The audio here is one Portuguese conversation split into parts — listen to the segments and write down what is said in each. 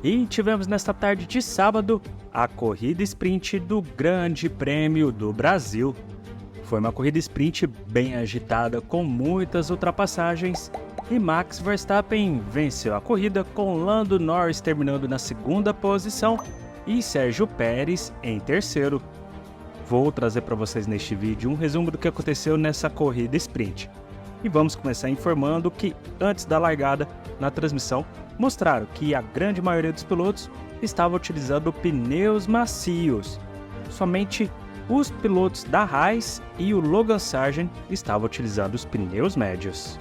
E tivemos nesta tarde de sábado a corrida sprint do Grande Prêmio do Brasil. Foi uma corrida sprint bem agitada com muitas ultrapassagens e Max Verstappen venceu a corrida com Lando Norris terminando na segunda posição e Sérgio Pérez em terceiro. Vou trazer para vocês neste vídeo um resumo do que aconteceu nessa corrida sprint. E vamos começar informando que antes da largada, na transmissão, mostraram que a grande maioria dos pilotos estava utilizando pneus macios. Somente os pilotos da Haas e o Logan Sargeant estavam utilizando os pneus médios.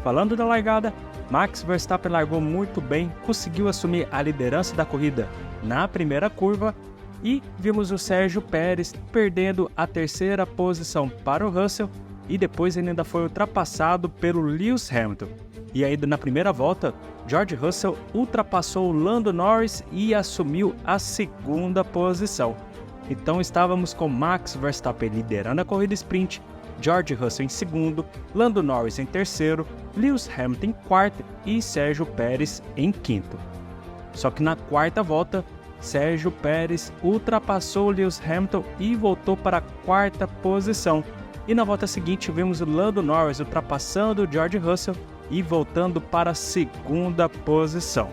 Falando da largada, Max Verstappen largou muito bem, conseguiu assumir a liderança da corrida na primeira curva e vimos o Sérgio Pérez perdendo a terceira posição para o Russell e depois ele ainda foi ultrapassado pelo Lewis Hamilton. E ainda na primeira volta, George Russell ultrapassou o Lando Norris e assumiu a segunda posição. Então estávamos com Max Verstappen liderando a corrida sprint, George Russell em segundo, Lando Norris em terceiro, Lewis Hamilton em quarto e Sérgio Pérez em quinto. Só que na quarta volta, Sérgio Pérez ultrapassou Lewis Hamilton e voltou para a quarta posição. E na volta seguinte vimos o Lando Norris ultrapassando o George Russell e voltando para a segunda posição.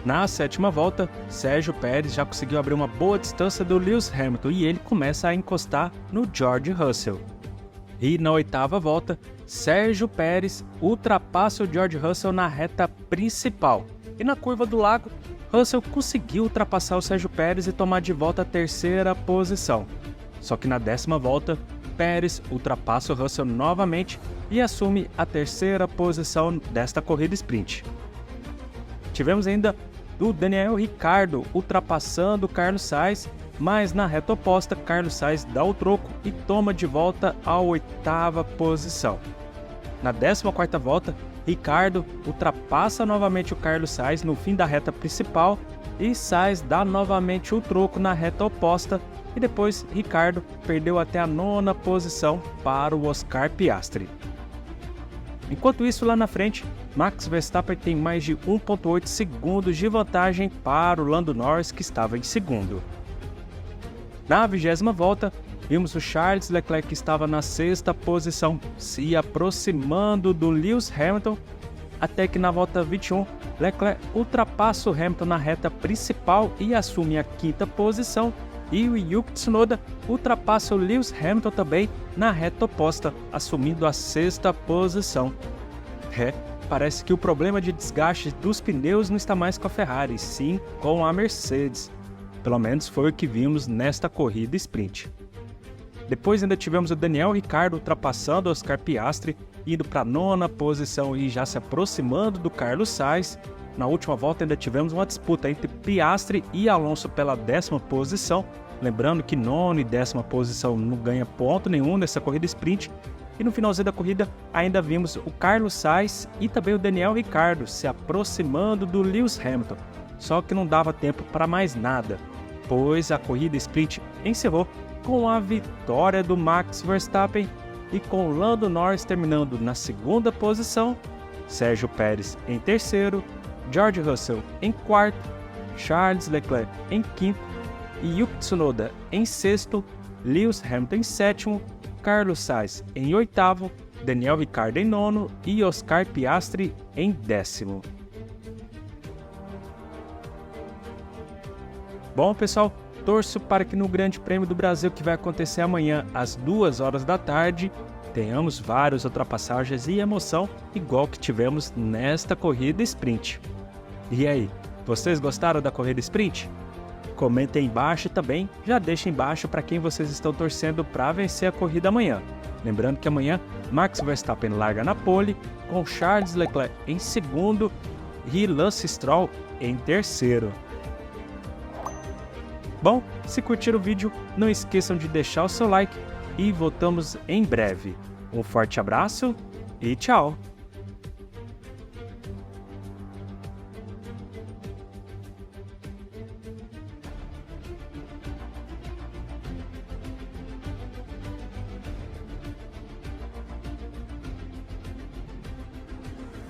Na sétima volta, Sérgio Pérez já conseguiu abrir uma boa distância do Lewis Hamilton e ele começa a encostar no George Russell. E na oitava volta, Sérgio Pérez ultrapassa o George Russell na reta principal. E na curva do lago, Russell conseguiu ultrapassar o Sérgio Pérez e tomar de volta a terceira posição. Só que na décima volta, Pérez ultrapassa o Russell novamente e assume a terceira posição desta corrida sprint. Tivemos ainda o Daniel Ricciardo ultrapassando o Carlos Sainz, mas na reta oposta, Carlos Sainz dá o troco e toma de volta a oitava posição. Na 14ª volta, Ricciardo ultrapassa novamente o Carlos Sainz no fim da reta principal e Sainz dá novamente o troco na reta oposta e depois Ricciardo perdeu até a 9ª posição para o Oscar Piastri. Enquanto isso, lá na frente, Max Verstappen tem mais de 1,8 segundos de vantagem para o Lando Norris, que estava em segundo. Na 20ª volta, vimos o Charles Leclerc, que estava na 6ª posição, se aproximando do Lewis Hamilton, até que na volta 21, Leclerc ultrapassa o Hamilton na reta principal e assume a 5ª posição, e o Yuki Tsunoda ultrapassa o Lewis Hamilton também na reta oposta, assumindo a 6ª posição. Parece que o problema de desgaste dos pneus não está mais com a Ferrari, sim com a Mercedes. Pelo menos foi o que vimos nesta corrida sprint. Depois ainda tivemos o Daniel Ricciardo ultrapassando o Oscar Piastri, indo para a 9ª posição e já se aproximando do Carlos Sainz. Na última volta ainda tivemos uma disputa entre Piastri e Alonso pela 10ª posição. Lembrando que 9ª e 10ª posição não ganha ponto nenhum nessa corrida sprint. E no finalzinho da corrida ainda vimos o Carlos Sainz e também o Daniel Ricciardo se aproximando do Lewis Hamilton. Só que não dava tempo para mais nada, pois a corrida sprint encerrou com a vitória do Max Verstappen e com Lando Norris terminando na 2ª posição, Sérgio Pérez em terceiro, George Russell em quarto, Charles Leclerc em quinto e Yuki Tsunoda em sexto, Lewis Hamilton em sétimo, Carlos Sainz em oitavo, Daniel Ricciardo em nono e Oscar Piastri em décimo. Bom, pessoal, torço para que no Grande Prêmio do Brasil, que vai acontecer amanhã às 2h da tarde, tenhamos várias ultrapassagens e emoção igual que tivemos nesta corrida sprint. E aí, vocês gostaram da corrida sprint? Comentem aí embaixo e também já deixem embaixo para quem vocês estão torcendo para vencer a corrida amanhã. Lembrando que amanhã Max Verstappen larga na pole, com Charles Leclerc em segundo e Lance Stroll em terceiro. Bom, se curtiram o vídeo, não esqueçam de deixar o seu like e voltamos em breve. Um forte abraço e tchau!